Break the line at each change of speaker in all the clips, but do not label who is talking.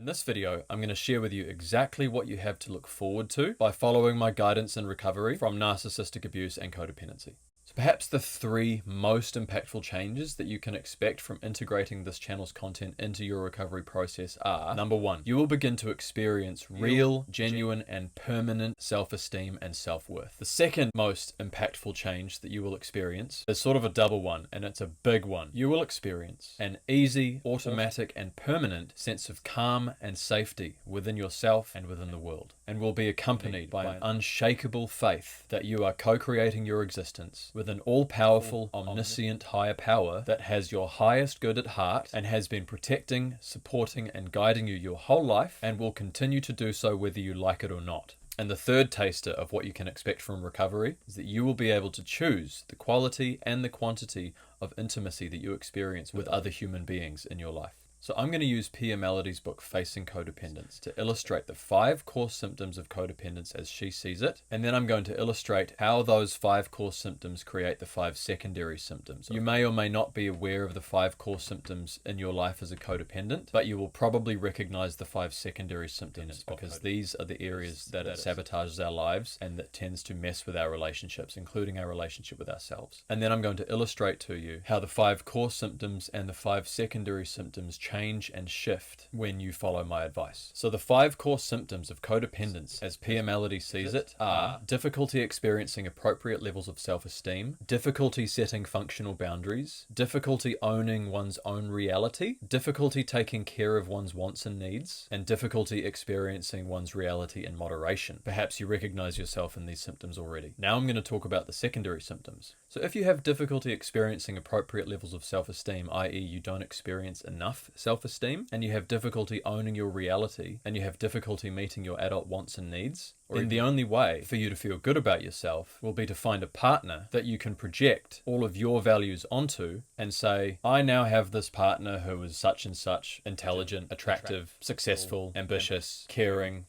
In this video, I'm going to share with you exactly what you have to look forward to by following my guidance in recovery from narcissistic abuse and codependency. So perhaps the three most impactful changes that you can expect from integrating this channel's content into your recovery process are: number one, you will begin to experience real, genuine, and permanent self-esteem and self-worth. The second most impactful change that you will experience is sort of a double one, and it's a big one. You will experience an easy, automatic, and permanent sense of calm and safety within yourself and within the world, and will be accompanied by an unshakable faith that you are co-creating your existence with an all-powerful, omniscient higher power that has your highest good at heart and has been protecting, supporting, and guiding you your whole life and will continue to do so whether you like it or not. And the third taster of what you can expect from recovery is that you will be able to choose the quality and the quantity of intimacy that you experience with other human beings in your life. So I'm going to use Pia Mellody's book, Facing Codependence, to illustrate the 5 core symptoms of codependence as she sees it. And then I'm going to illustrate how those 5 core symptoms create the 5 secondary symptoms. You may or may not be aware of the 5 core symptoms in your life as a codependent, but you will probably recognize the 5 secondary symptoms because these are the areas that it sabotages our lives and that tends to mess with our relationships, including our relationship with ourselves. And then I'm going to illustrate to you how the 5 core symptoms and the 5 secondary symptoms change and shift when you follow my advice. So the 5 core symptoms of codependence, as Pia Mellody sees it, are difficulty experiencing appropriate levels of self-esteem, difficulty setting functional boundaries, difficulty owning one's own reality, difficulty taking care of one's wants and needs, and difficulty experiencing one's reality in moderation. Perhaps you recognize yourself in these symptoms already. Now I'm going to talk about the secondary symptoms. So if you have difficulty experiencing appropriate levels of self-esteem, i.e. you don't experience enough self-esteem, and you have difficulty owning your reality, and you have difficulty meeting your adult wants and needs, then the only way for you to feel good about yourself will be to find a partner that you can project all of your values onto and say, I now have this partner who is such and such, intelligent, attractive, successful, ambitious, caring,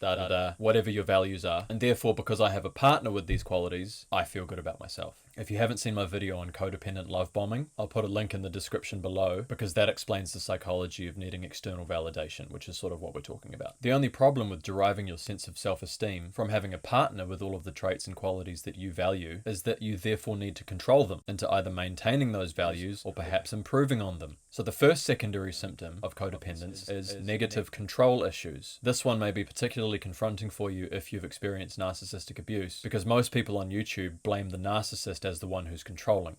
whatever your values are. And therefore, because I have a partner with these qualities, I feel good about myself. If you haven't seen my video on codependent love bombing, I'll put a link in the description below because that explains the psychology of needing external validation, which is sort of what we're talking about. The only problem with deriving your sense of self-esteem from having a partner with all of the traits and qualities that you value is that you therefore need to control them into either maintaining those values or perhaps improving on them. So the first secondary symptom of codependence is negative control issues. This one may be particularly confronting for you if you've experienced narcissistic abuse, because most people on YouTube blame the narcissist as the one who's controlling.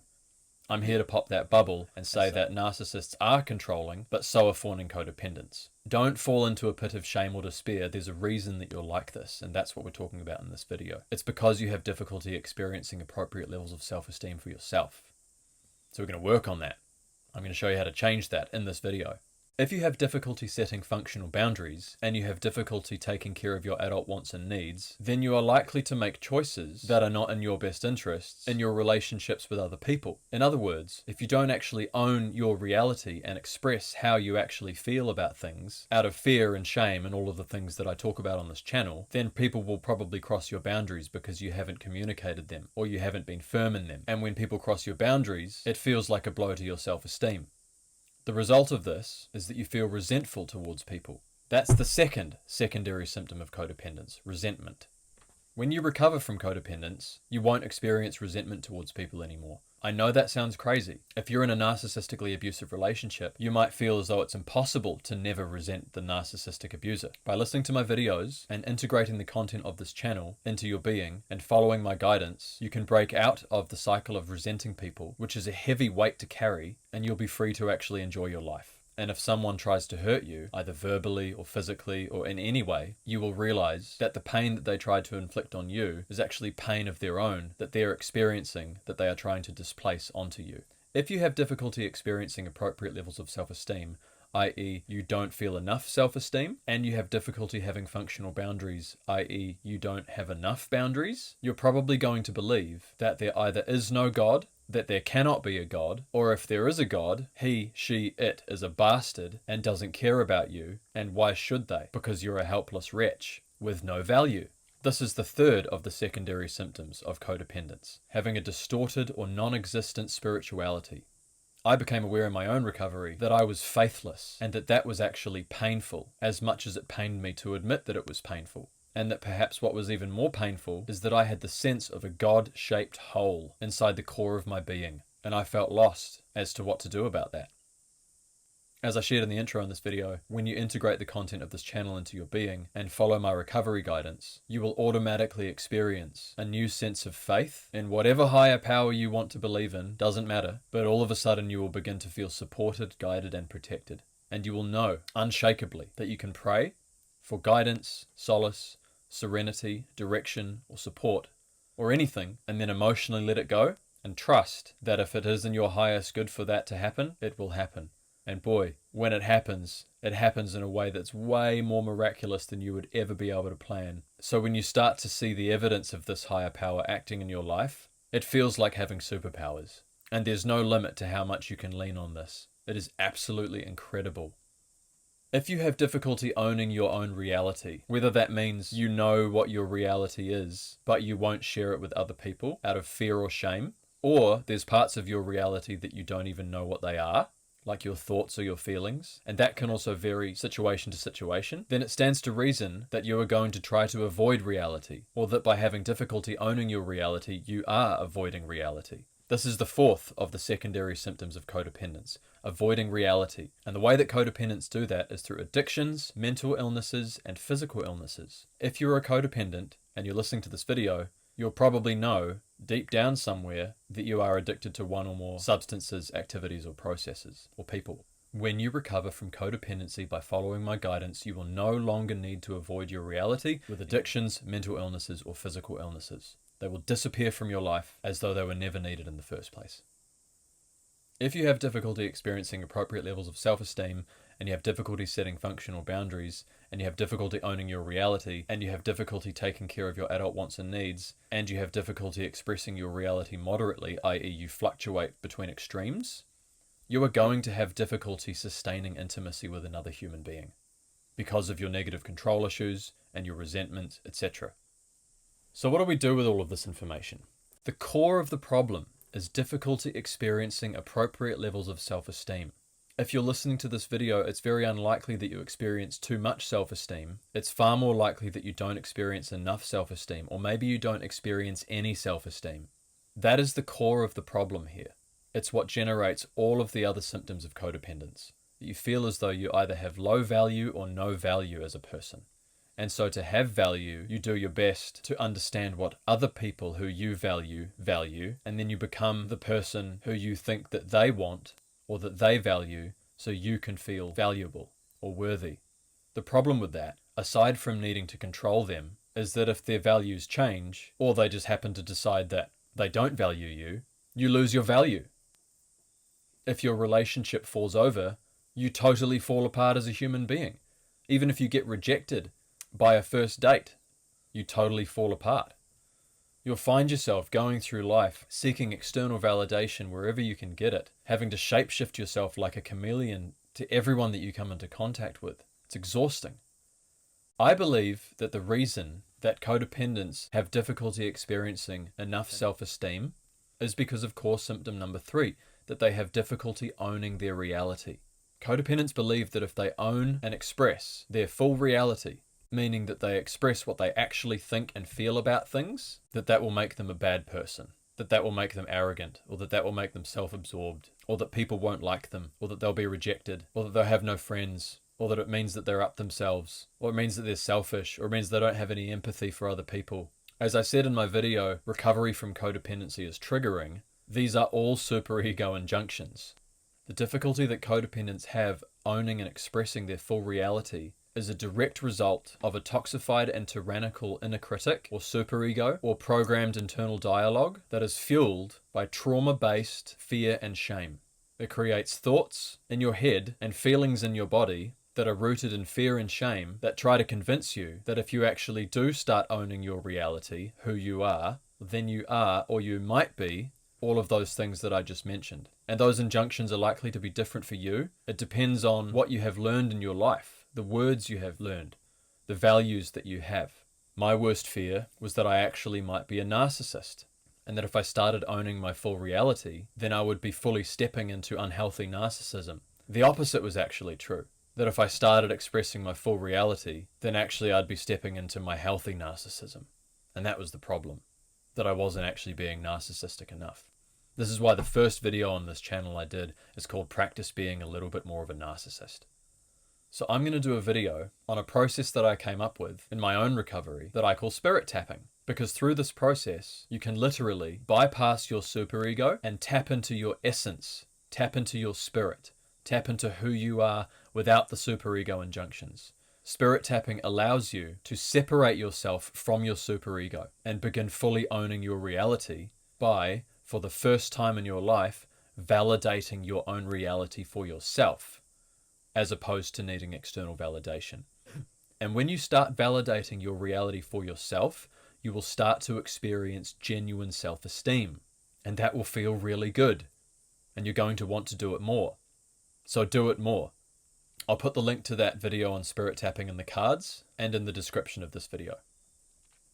I'm here to pop that bubble and say that narcissists are controlling, but so are fawning codependents. Don't fall into a pit of shame or despair. There's a reason that you're like this, and that's what we're talking about in this video. It's because you have difficulty experiencing appropriate levels of self-esteem for yourself. So we're going to work on that. I'm going to show you how to change that in this video. If you have difficulty setting functional boundaries, and you have difficulty taking care of your adult wants and needs, then you are likely to make choices that are not in your best interests in your relationships with other people. In other words, if you don't actually own your reality and express how you actually feel about things, out of fear and shame and all of the things that I talk about on this channel, then people will probably cross your boundaries because you haven't communicated them, or you haven't been firm in them. And when people cross your boundaries, it feels like a blow to your self-esteem. The result of this is that you feel resentful towards people. That's the second secondary symptom of codependence, resentment. When you recover from codependence, you won't experience resentment towards people anymore. I know that sounds crazy. If you're in a narcissistically abusive relationship, you might feel as though it's impossible to never resent the narcissistic abuser. By listening to my videos and integrating the content of this channel into your being and following my guidance, you can break out of the cycle of resenting people, which is a heavy weight to carry, and you'll be free to actually enjoy your life. And if someone tries to hurt you, either verbally or physically or in any way, you will realize that the pain that they tried to inflict on you is actually pain of their own that they're experiencing that they are trying to displace onto you. If you have difficulty experiencing appropriate levels of self-esteem, i.e. you don't feel enough self-esteem, and you have difficulty having functional boundaries, i.e. you don't have enough boundaries, you're probably going to believe that there either is no God, that there cannot be a God, or if there is a God, he, she, it is a bastard and doesn't care about you, and why should they? Because you're a helpless wretch with no value. This is the third of the secondary symptoms of codependence, having a distorted or non-existent spirituality. I became aware in my own recovery that I was faithless and that was actually painful, as much as it pained me to admit that it was painful. And that perhaps what was even more painful is that I had the sense of a God-shaped hole inside the core of my being, and I felt lost as to what to do about that. As I shared in the intro in this video, when you integrate the content of this channel into your being and follow my recovery guidance, you will automatically experience a new sense of faith in whatever higher power you want to believe in, doesn't matter, but all of a sudden you will begin to feel supported, guided, and protected. And you will know unshakably that you can pray for guidance, solace, serenity, direction, or support, or anything, and then emotionally let it go and trust that if it is in your highest good for that to happen, it will happen. And boy, when it happens in a way that's way more miraculous than you would ever be able to plan. So when you start to see the evidence of this higher power acting in your life, it feels like having superpowers. And there's no limit to how much you can lean on this. It is absolutely incredible. If you have difficulty owning your own reality, whether that means you know what your reality is, but you won't share it with other people out of fear or shame, or there's parts of your reality that you don't even know what they are, like your thoughts or your feelings, and that can also vary situation to situation, then it stands to reason that you are going to try to avoid reality, or that by having difficulty owning your reality, you are avoiding reality. This is the fourth of the secondary symptoms of codependence, avoiding reality. And the way that codependents do that is through addictions, mental illnesses, and physical illnesses. If you're a codependent and you're listening to this video, you'll probably know deep down somewhere that you are addicted to one or more substances, activities, or processes, or people. When you recover from codependency by following my guidance, you will no longer need to avoid your reality with addictions, mental illnesses, or physical illnesses. They will disappear from your life as though they were never needed in the first place. If you have difficulty experiencing appropriate levels of self-esteem, and you have difficulty setting functional boundaries, and you have difficulty owning your reality, and you have difficulty taking care of your adult wants and needs, and you have difficulty expressing your reality moderately, i.e. you fluctuate between extremes, you are going to have difficulty sustaining intimacy with another human being because of your negative control issues and your resentment, etc. So what do we do with all of this information? The core of the problem is difficulty experiencing appropriate levels of self-esteem. If you're listening to this video, it's very unlikely that you experience too much self-esteem. It's far more likely that you don't experience enough self-esteem, or maybe you don't experience any self-esteem. That is the core of the problem here. It's what generates all of the other symptoms of codependence. You feel as though you either have low value or no value as a person. And so to have value, you do your best to understand what other people who you value, and then you become the person who you think that they want or that they value so you can feel valuable or worthy. The problem with that, aside from needing to control them, is that if their values change, or they just happen to decide that they don't value you, you lose your value. If your relationship falls over, you totally fall apart as a human being. Even if you get rejected by a first date, you totally fall apart. You'll find yourself going through life seeking external validation wherever you can get it, having to shapeshift yourself like a chameleon to everyone that you come into contact with. It's exhausting. I believe that the reason that codependents have difficulty experiencing enough self-esteem is because of core symptom number 3, that they have difficulty owning their reality. Codependents believe that if they own and express their full reality, meaning that they express what they actually think and feel about things, that will make them a bad person, that will make them arrogant, or that will make them self-absorbed, or that people won't like them, or that they'll be rejected, or that they'll have no friends, or that it means that they're up themselves, or it means that they're selfish, or it means they don't have any empathy for other people. As I said in my video, recovery from codependency is triggering. These are all superego injunctions. The difficulty that codependents have owning and expressing their full reality is a direct result of a toxified and tyrannical inner critic or superego or programmed internal dialogue that is fueled by trauma-based fear and shame. It creates thoughts in your head and feelings in your body that are rooted in fear and shame that try to convince you that if you actually do start owning your reality, who you are, then you are, or you might be, all of those things that I just mentioned. And those injunctions are likely to be different for you. It depends on what you have learned in your life, the words you have learned, the values that you have. My worst fear was that I actually might be a narcissist. and that if I started owning my full reality, then I would be fully stepping into unhealthy narcissism. The opposite was actually true. That if I started expressing my full reality, then actually I'd be stepping into my healthy narcissism. And that was the problem, that I wasn't actually being narcissistic enough. This is why the first video on this channel I did is called Practice Being a Little Bit More of a Narcissist. So I'm going to do a video on a process that I came up with in my own recovery that I call spirit tapping. Because through this process, you can literally bypass your superego and tap into your essence, tap into your spirit, tap into who you are without the superego injunctions. Spirit tapping allows you to separate yourself from your superego and begin fully owning your reality by, for the first time in your life, validating your own reality for yourself, as opposed to needing external validation. And when you start validating your reality for yourself, you will start to experience genuine self-esteem, and that will feel really good, and you're going to want to do it more. So do it more. I'll put the link to that video on spirit tapping in the cards and in the description of this video.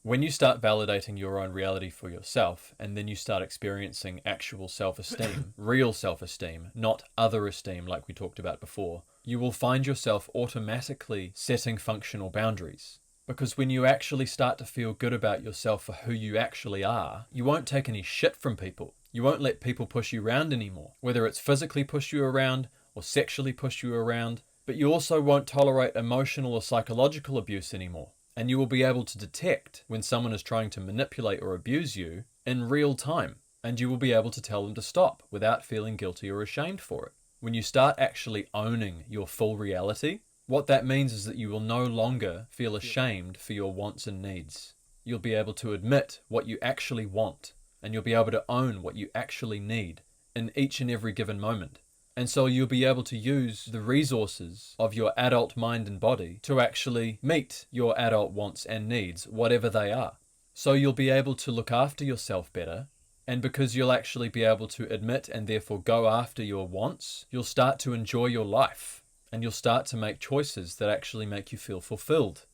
When you start validating your own reality for yourself, and then you start experiencing actual self-esteem, real self-esteem, not other esteem like we talked about before, you will find yourself automatically setting functional boundaries. Because when you actually start to feel good about yourself for who you actually are, you won't take any shit from people. You won't let people push you around anymore, whether it's physically push you around or sexually push you around. But you also won't tolerate emotional or psychological abuse anymore. And you will be able to detect when someone is trying to manipulate or abuse you in real time. And you will be able to tell them to stop without feeling guilty or ashamed for it. When you start actually owning your full reality, what that means is that you will no longer feel ashamed for your wants and needs. You'll be able to admit what you actually want, and you'll be able to own what you actually need in each and every given moment. And so you'll be able to use the resources of your adult mind and body to actually meet your adult wants and needs, whatever they are. So you'll be able to look after yourself better, and because you'll actually be able to admit and therefore go after your wants, you'll start to enjoy your life, and you'll start to make choices that actually make you feel fulfilled.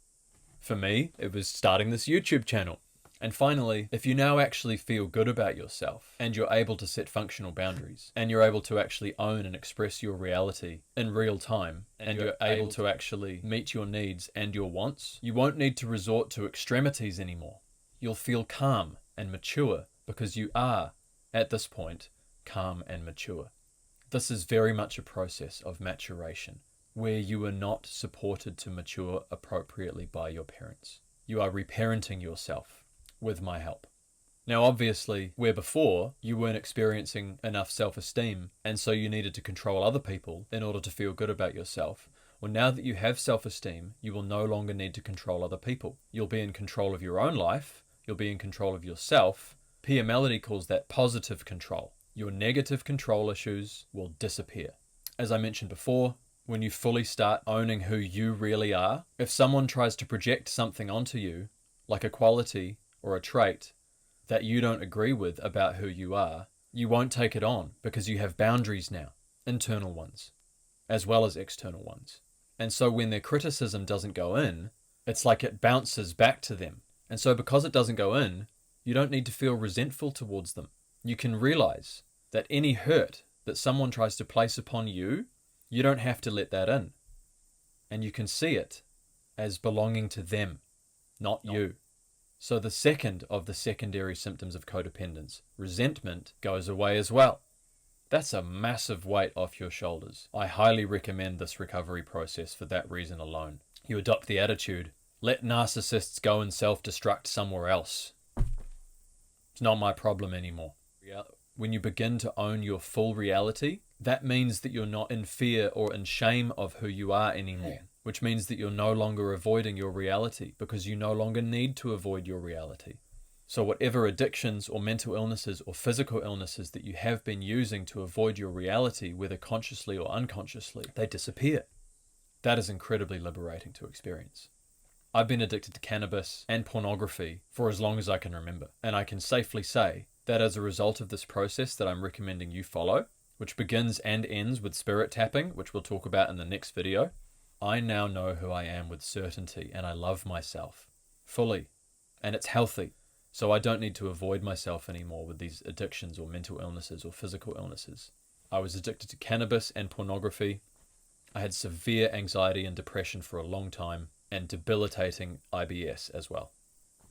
For me, it was starting this YouTube channel. And finally, if you now actually feel good about yourself and you're able to set functional boundaries and you're able to actually own and express your reality in real time and you're able to actually meet your needs and your wants, you won't need to resort to extremities anymore. You'll feel calm and mature because you are, at this point, calm and mature. This is very much a process of maturation where you are not supported to mature appropriately by your parents. You are reparenting yourself with my help. Now obviously, where before you weren't experiencing enough self-esteem and so you needed to control other people in order to feel good about yourself, well, now that you have self-esteem, you will no longer need to control other people. You'll be in control of your own life, you'll be in control of yourself. Pia Mellody calls that positive control. Your negative control issues will disappear. As I mentioned before, when you fully start owning who you really are, if someone tries to project something onto you, like a quality or a trait that you don't agree with about who you are, you won't take it on because you have boundaries now, internal ones, as well as external ones. And so when their criticism doesn't go in, it's like it bounces back to them. And so because it doesn't go in, you don't need to feel resentful towards them. You can realize that any hurt that someone tries to place upon you, you don't have to let that in. And you can see it as belonging to them, not you. So the second of the secondary symptoms of codependence, resentment, goes away as well. That's a massive weight off your shoulders. I highly recommend this recovery process for that reason alone. You adopt the attitude, let narcissists go and self-destruct somewhere else. It's not my problem anymore. When you begin to own your full reality, that means that you're not in fear or in shame of who you are anymore. Which means that you're no longer avoiding your reality because you no longer need to avoid your reality. So whatever addictions or mental illnesses or physical illnesses that you have been using to avoid your reality, whether consciously or unconsciously, they disappear. That is incredibly liberating to experience. I've been addicted to cannabis and pornography for as long as I can remember. And I can safely say that as a result of this process that I'm recommending you follow, which begins and ends with spirit tapping, which we'll talk about in the next video, I now know who I am with certainty and I love myself fully, and it's healthy. So I don't need to avoid myself anymore with these addictions or mental illnesses or physical illnesses. I was addicted to cannabis and pornography. I had severe anxiety and depression for a long time, and debilitating IBS as well.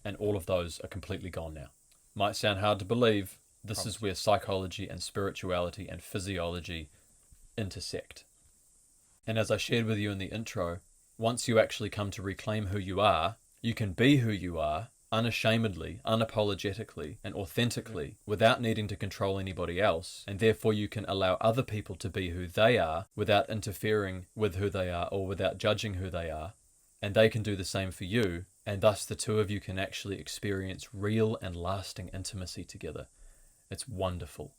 And all of those are completely gone now. Might sound hard to believe. This is where psychology and spirituality and physiology intersect. And as I shared with you in the intro, once you actually come to reclaim who you are, you can be who you are unashamedly, unapologetically, and authentically without needing to control anybody else, and therefore you can allow other people to be who they are without interfering with who they are or without judging who they are, and they can do the same for you, and thus the two of you can actually experience real and lasting intimacy together. It's wonderful,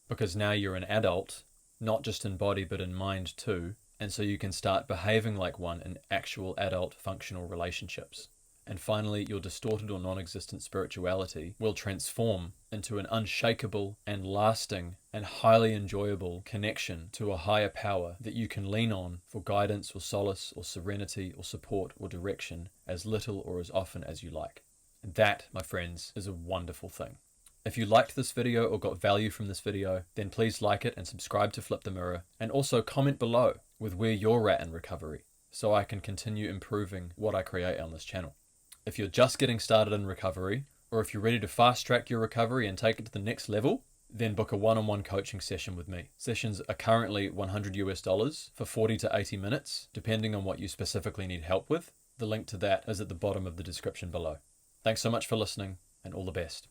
because now you're an adult, not just in body but in mind too, and so you can start behaving like one in actual adult functional relationships. And finally, your distorted or non-existent spirituality will transform into an unshakable and lasting and highly enjoyable connection to a higher power that you can lean on for guidance or solace or serenity or support or direction as little or as often as you like. And that, my friends, is a wonderful thing. If you liked this video or got value from this video, then please like it and subscribe to Flip the Mirror, and also comment below with where you're at in recovery so I can continue improving what I create on this channel. If you're just getting started in recovery, or if you're ready to fast track your recovery and take it to the next level, then book a one-on-one coaching session with me. Sessions are currently $100 for 40 to 80 minutes, depending on what you specifically need help with. The link to that is at the bottom of the description below. Thanks so much for listening, and all the best.